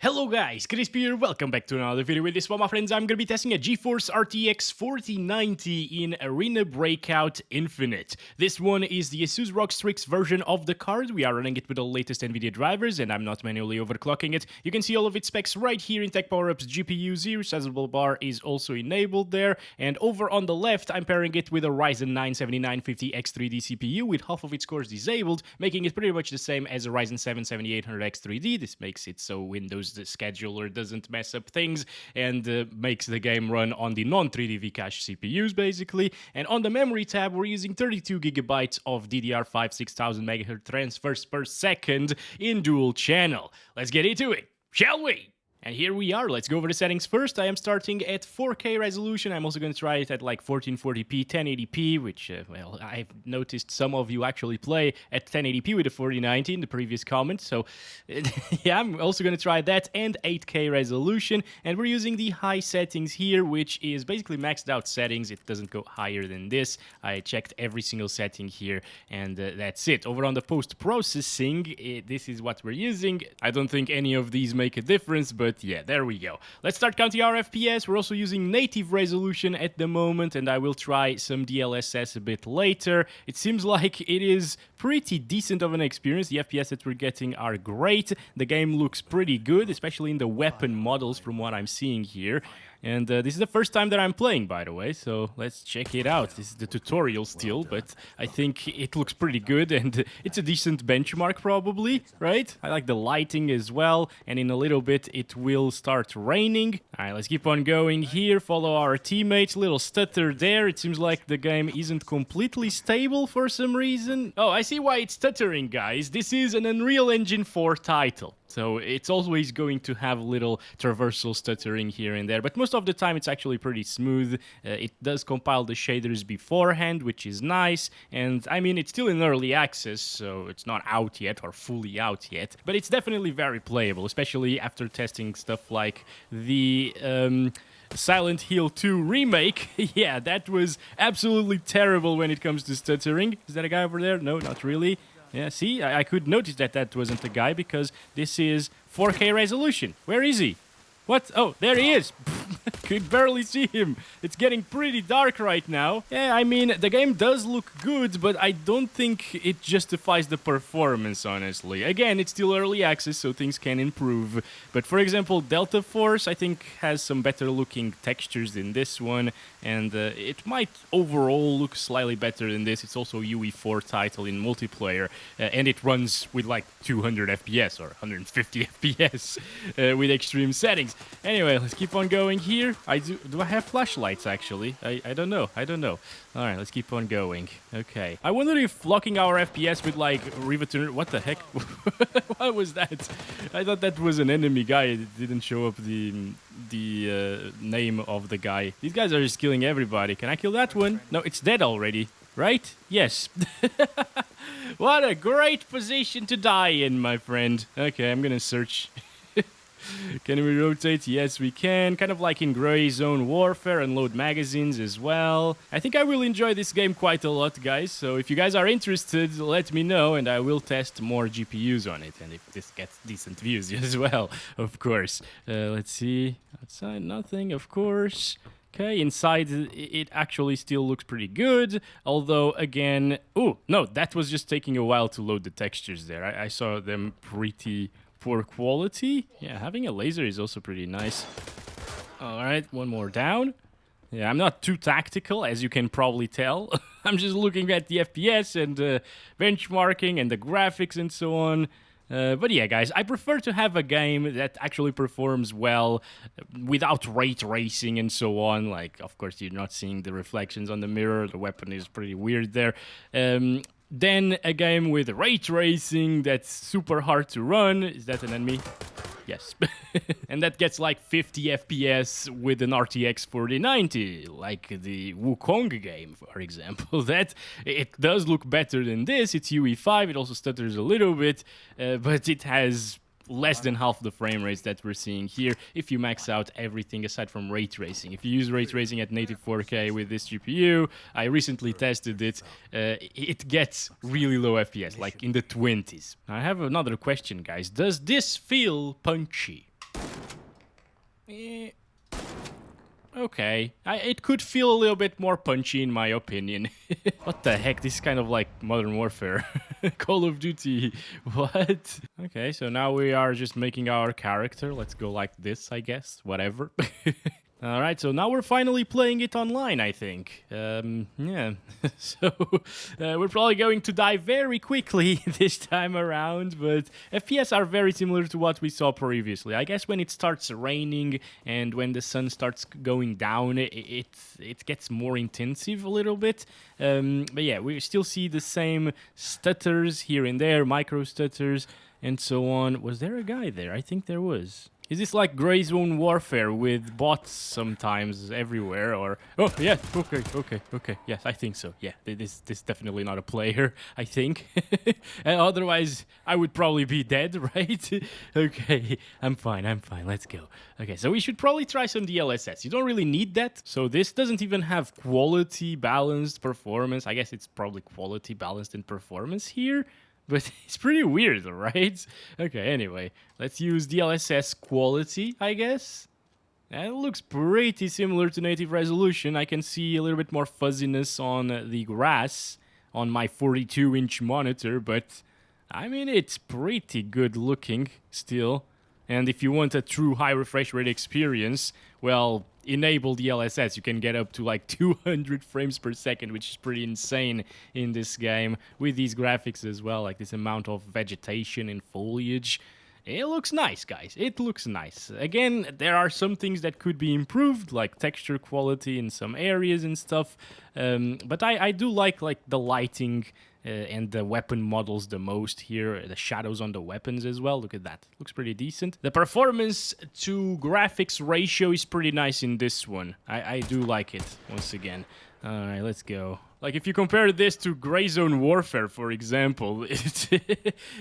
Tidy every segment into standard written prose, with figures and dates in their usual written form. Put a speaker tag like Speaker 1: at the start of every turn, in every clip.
Speaker 1: Hello guys, Crispy here, welcome back to another video. With this one, my friends, I'm gonna be testing a GeForce RTX 4090 in Arena Breakout Infinite. This one is the Asus ROG Strix version of the card. We are running it with the latest Nvidia drivers, and I'm not manually overclocking it. You can see all of its specs right here in Tech Power Up's GPU. Zero sizable bar is also enabled there, and over on the left, I'm pairing it with a Ryzen 9 7950X3D CPU with half of its cores disabled, making it pretty much the same as a Ryzen 7 7800X3D. This makes it so Windows the scheduler doesn't mess up things and makes the game run on the non-3D V-Cache CPUs basically. And on the memory tab, we're using 32 gigabytes of DDR5 6000 MHz transfers per second in dual channel. Let's get into it, shall we? And here we are. Let's go over the settings first. I am starting at 4K resolution. I'm also going to try it at like 1440p, 1080p, which, well, I've noticed some of you actually play at 1080p with the 4090 in the previous comment. So, yeah, I'm also going to try that, and 8K resolution. And we're using the high settings here, which is basically maxed out settings. It doesn't go higher than this. I checked every single setting here, and that's it. Over on the post-processing, this is what we're using. I don't think any of these make a difference, but yeah, there we go. Let's start counting our FPS. We're also using native resolution at the moment, and I will try some DLSS a bit later. It seems like it is pretty decent of an experience. The FPS that we're getting are great. The game looks pretty good, especially in the weapon models from what I'm seeing here. And this is the first time that I'm playing, by the way, so let's check it out. This is the tutorial still, but I think it looks pretty good, and it's a decent benchmark probably, right? I like the lighting as well, and in a little bit it will start raining. All right, let's keep on going here, follow our teammates. Little stutter there. It seems like the game isn't completely stable for some reason. Oh, I see why it's stuttering, guys. This is an Unreal Engine 4 title, so it's always going to have little traversal stuttering here and there, but most of the time it's actually pretty smooth. It does compile the shaders beforehand, which is nice, and I mean, it's still in early access, so it's not out yet or fully out yet, but it's definitely very playable, especially after testing stuff like the Silent Hill 2 remake. Yeah, that was absolutely terrible when it comes to stuttering. Is that a guy over there? No, not really. Yeah, see, I could notice that that wasn't a guy because this is 4K resolution. Where is he? What? Oh, there he is. Could barely see him. It's getting pretty dark right now. Yeah, I mean, the game does look good, but I don't think it justifies the performance, honestly. Again, it's still early access, so things can improve. But for example, Delta Force, I think, has some better looking textures than this one, and it might overall look slightly better than this. It's also a UE4 title in multiplayer, and it runs with like 200 FPS or 150 FPS with extreme settings. Anyway, let's keep on going here. Do I have flashlights, actually? I don't know. All right, let's keep on going. Okay. I wonder if locking our FPS with, like, Riveter... What the heck? What was that? I thought that was an enemy guy. It didn't show up the name of the guy. These guys are just killing everybody. Can I kill that one? No, it's dead already. Right? Yes. What a great position to die in, my friend. Okay, I'm gonna search... Can we rotate? Yes, we can. Kind of like in Gray Zone Warfare, unload magazines as well. I think I will enjoy this game quite a lot, guys. So if you guys are interested, let me know, and I will test more GPUs on it. And if this gets decent views as well, of course. Let's see. Outside, nothing, of course. Okay, inside it actually still looks pretty good. Although, again... Oh, no, that was just taking a while to load the textures there. I saw them pretty... poor quality. Yeah, having a laser is also pretty nice. All right, one more down. Yeah, I'm not too tactical, as you can probably tell. I'm just looking at the FPS and benchmarking and the graphics and so on. But yeah, guys, I prefer to have a game that actually performs well without ray tracing and so on. Like, of course, you're not seeing the reflections on the mirror. The weapon is pretty weird there. Then a game with ray tracing that's super hard to run. Is that an enemy? Yes. And that gets like 50 FPS with an RTX 4090, like the Wukong game, for example. That it does look better than this. It's UE5. It also stutters a little bit, but it has less than half the frame rates that we're seeing here if you max out everything aside from ray tracing. If you use ray tracing at native 4K with this GPU, I recently tested it, it gets really low FPS, like in the 20s. I have another question, guys. Does this feel punchy? Okay, it could feel a little bit more punchy in my opinion. What the heck? This is kind of like Modern Warfare. Call of Duty. What? Okay, so now we are just making our character. Let's go like this, I guess. Whatever. All right, so now we're finally playing it online, I think. Yeah, so we're probably going to die very quickly this time around, but FPS are very similar to what we saw previously. I guess when it starts raining and when the sun starts going down, it gets more intensive a little bit. But yeah, we still see the same stutters here and there, micro stutters, and so on. Was there a guy there? I think there was. Is this like Gray Zone Warfare with bots sometimes everywhere, or... Oh, yeah, okay, yes, I think so. Yeah, this is definitely not a player, I think. Otherwise, I would probably be dead, right? Okay, I'm fine, let's go. Okay, so we should probably try some DLSS. You don't really need that. So this doesn't even have quality balanced performance. I guess it's probably quality balanced in performance here. But it's pretty weird, right? Okay, anyway, let's use DLSS quality, I guess. And it looks pretty similar to native resolution. I can see a little bit more fuzziness on the grass on my 42-inch monitor, but I mean, it's pretty good looking still. And if you want a true high refresh rate experience, well, enable DLSS. You can get up to like 200 frames per second, which is pretty insane in this game with these graphics as well, like this amount of vegetation and foliage. It looks nice, guys. It looks nice. Again, there are some things that could be improved, like texture quality in some areas and stuff. But I do like the lighting and the weapon models the most here. The shadows on the weapons as well. Look at that. Looks pretty decent. The performance to graphics ratio is pretty nice in this one. I do like it, once again. Alright, let's go. Like, if you compare this to Gray Zone Warfare, for example,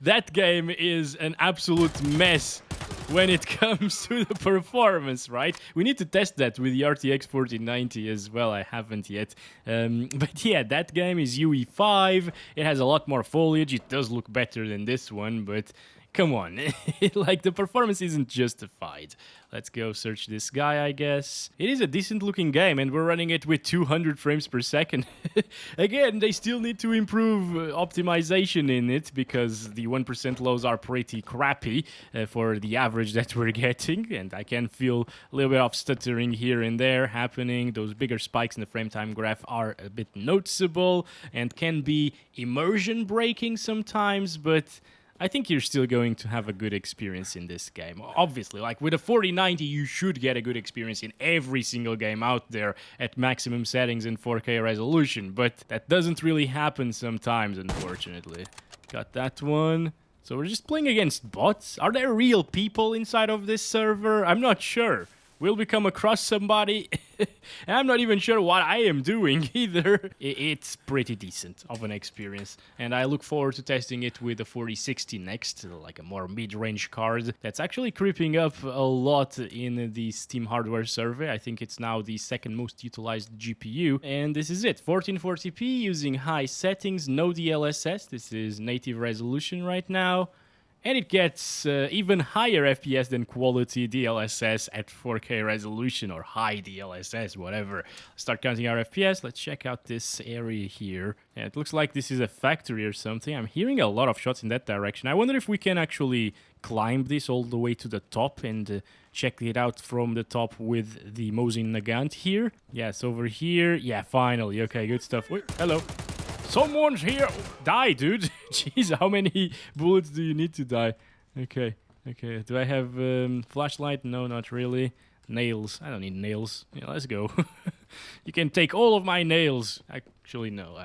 Speaker 1: that game is an absolute mess when it comes to the performance, right? We need to test that with the RTX 4090 as well. I haven't yet. But yeah, that game is UE5. It has a lot more foliage. It does look better than this one, but... come on, like the performance isn't justified. Let's go search this guy, I guess. It is a decent looking game and we're running it with 200 frames per second. Again, they still need to improve optimization in it because the 1% lows are pretty crappy for the average that we're getting. And I can feel a little bit of stuttering here and there happening. Those bigger spikes in the frame time graph are a bit noticeable and can be immersion breaking sometimes, but... I think you're still going to have a good experience in this game. Obviously, like with a 4090, you should get a good experience in every single game out there at maximum settings and 4K resolution, but that doesn't really happen sometimes, unfortunately. Got that one. So we're just playing against bots. Are there real people inside of this server? I'm not sure. Will we come across somebody? And I'm not even sure what I am doing either. It's pretty decent of an experience. And I look forward to testing it with the 4060 next, like a more mid-range card. That's actually creeping up a lot in the Steam hardware survey. I think it's now the second most utilized GPU. And this is it. 1440p using high settings, no DLSS. This is native resolution right now. And it gets even higher FPS than quality DLSS at 4K resolution or high DLSS, whatever. Start counting our FPS. Let's check out this area here. Yeah, it looks like this is a factory or something. I'm hearing a lot of shots in that direction. I wonder if we can actually climb this all the way to the top and check it out from the top with the Mosin Nagant here. Yes, over here. Yeah, finally. Okay, good stuff. Wait, hello. Someone's here! Die, dude! Jeez, how many bullets do you need to die? Okay. Do I have flashlight? No, not really. Nails. I don't need nails. Yeah, let's go. You can take all of my nails. Actually, no.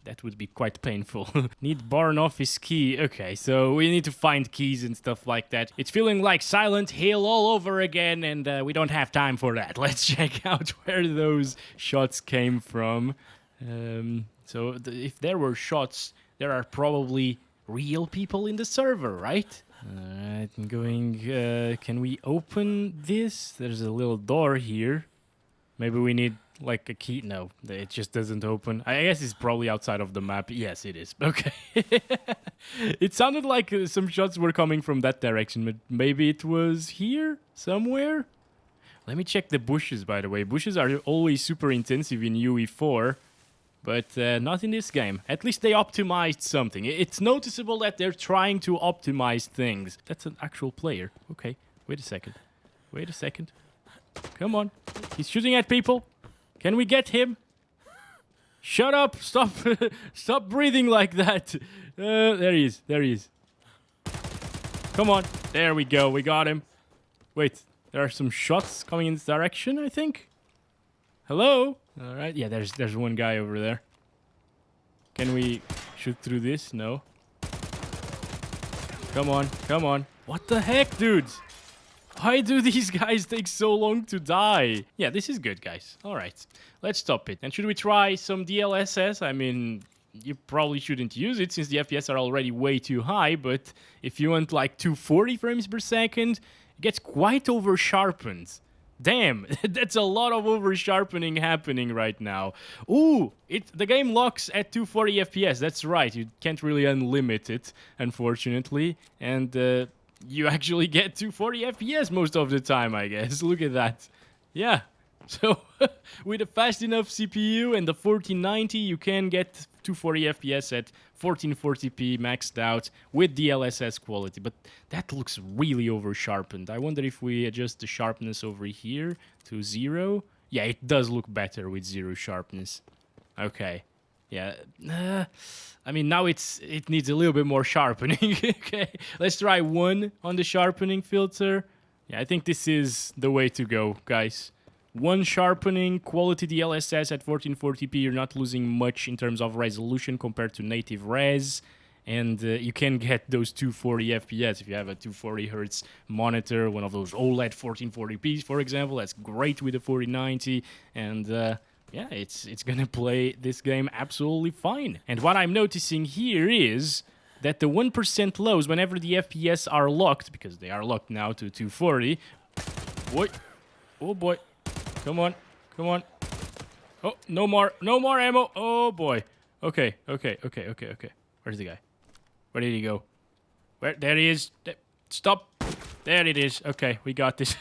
Speaker 1: That would be quite painful. Need barn office key. Okay, so we need to find keys and stuff like that. It's feeling like Silent Hill all over again, and we don't have time for that. Let's check out where those shots came from. So if there were shots, there are probably real people in the server, right? Alright, I'm going... can we open this? There's a little door here. Maybe we need, like, a key. No, it just doesn't open. I guess it's probably outside of the map. Yes, it is. Okay. It sounded like some shots were coming from that direction, but maybe it was here somewhere? Let me check the bushes, by the way. Bushes are always super intensive in UE4, but not in this game. At least they optimized something. It's noticeable that they're trying to optimize things. That's an actual player. Okay, wait a second. Wait a second. Come on. He's shooting at people. Can we get him? Shut up. Stop. Stop breathing like that. There he is. There he is. Come on. There we go. We got him. Wait. There are some shots coming in this direction, I think. Hello? All right. Yeah, there's one guy over there. Can we shoot through this? No. Come on. Come on. What the heck, dudes? Why do these guys take so long to die? Yeah, this is good, guys. All right. Let's stop it. And should we try some DLSS? I mean, you probably shouldn't use it since the FPS are already way too high. But if you want like 240 frames per second, it gets quite over-sharpened. Damn, that's a lot of over-sharpening happening right now. Ooh, the game locks at 240 FPS. That's right. You can't really unlimit it, unfortunately. And you actually get 240 FPS most of the time, I guess. Look at that. Yeah. So, with a fast enough CPU and the 1490, you can get 240 FPS at 1440p maxed out with DLSS quality. But that looks really over-sharpened. I wonder if we adjust the sharpness over here to 0. Yeah, it does look better with 0 sharpness. Okay. Yeah. I mean, now it needs a little bit more sharpening. Okay. Let's try 1 on the sharpening filter. Yeah, I think this is the way to go, guys. 1 sharpening, quality DLSS at 1440p. You're not losing much in terms of resolution compared to native res. And you can get those 240 FPS if you have a 240 Hz monitor, one of those OLED 1440p's, for example. That's great with the 4090. And yeah, it's gonna play this game absolutely fine. And what I'm noticing here is that the 1% lows, whenever the FPS are locked, because they are locked now to 240. Boy. Oh boy. Come on. Come on. Oh, no more ammo. Oh boy. Okay. Where's the guy? Where did he go? There he is. Stop. There it is. Okay, we got this.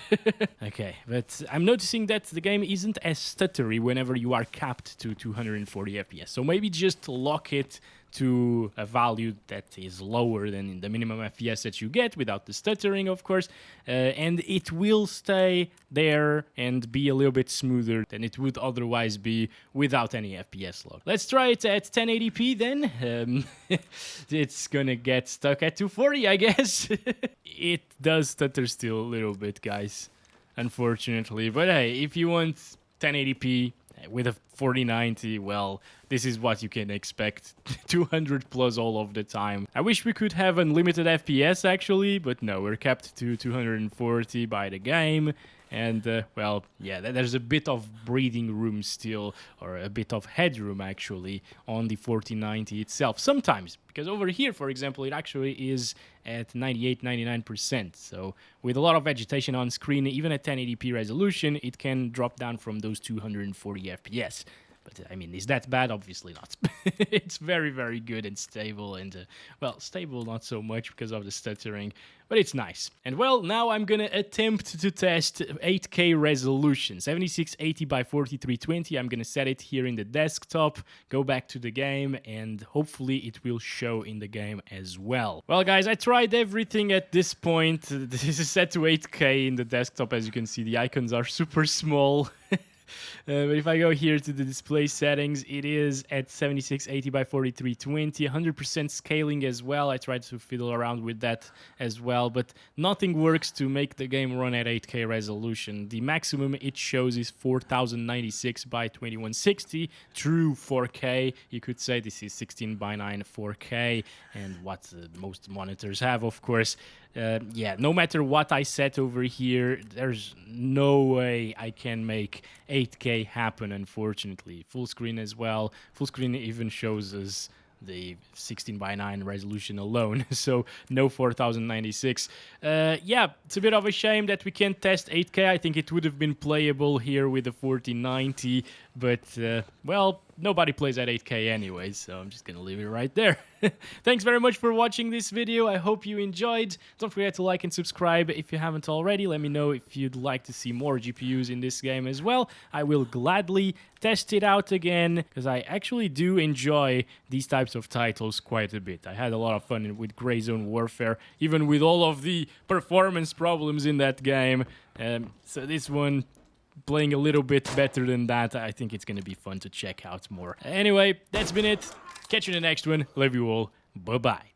Speaker 1: Okay, but I'm noticing that the game isn't as stuttery whenever you are capped to 240 FPS. So maybe just lock it to a value that is lower than the minimum FPS that you get without the stuttering, of course. And it will stay there and be a little bit smoother than it would otherwise be without any FPS lock. Let's try it at 1080p then. It's gonna get stuck at 240, I guess. It does stutter still a little bit, guys, unfortunately. But hey, if you want 1080p with a 4090, well, this is what you can expect. 200 plus all of the time. I wish we could have unlimited FPS actually, but no, we're capped to 240 by the game. And, well, yeah, there's a bit of breathing room still, or a bit of headroom, actually, on the 4090 itself. Sometimes, because over here, for example, it actually is at 98-99%. So, with a lot of vegetation on screen, even at 1080p resolution, it can drop down from those 240 FPS. But, I mean, is that bad? Obviously not. It's very, very good and stable. And, well, stable not so much because of the stuttering. But it's nice. And, well, now I'm going to attempt to test 8K resolution. 7680 by 4320. I'm going to set it here in the desktop. Go back to the game. And hopefully it will show in the game as well. Well, guys, I tried everything at this point. This is set to 8K in the desktop. As you can see, the icons are super small. But if I go here to the display settings, it is at 7680 by 4320, 100% scaling as well. I tried to fiddle around with that as well, but nothing works to make the game run at 8K resolution. The maximum it shows is 4096 by 2160, true 4K. You could say this is 16 by 9 4K, and what most monitors have, of course. Yeah, no matter what I set over here, there's no way I can make 8K happen, unfortunately. Full screen as well. Full screen even shows us the 16 by 9 resolution alone, so no 4096. Yeah, it's a bit of a shame that we can't test 8K. I think it would have been playable here with the 4090, but, well, nobody plays at 8K anyways, so I'm just gonna leave it right there. Thanks very much for watching this video. I hope you enjoyed. Don't forget to like and subscribe if you haven't already. Let me know if you'd like to see more GPUs in this game as well. I will gladly test it out again, because I actually do enjoy these types of titles quite a bit. I had a lot of fun with Grey Zone Warfare, even with all of the performance problems in that game. So this one, playing a little bit better than that, I think it's going to be fun to check out more. Anyway, that's been it. Catch you in the next one. Love you all. Bye-bye.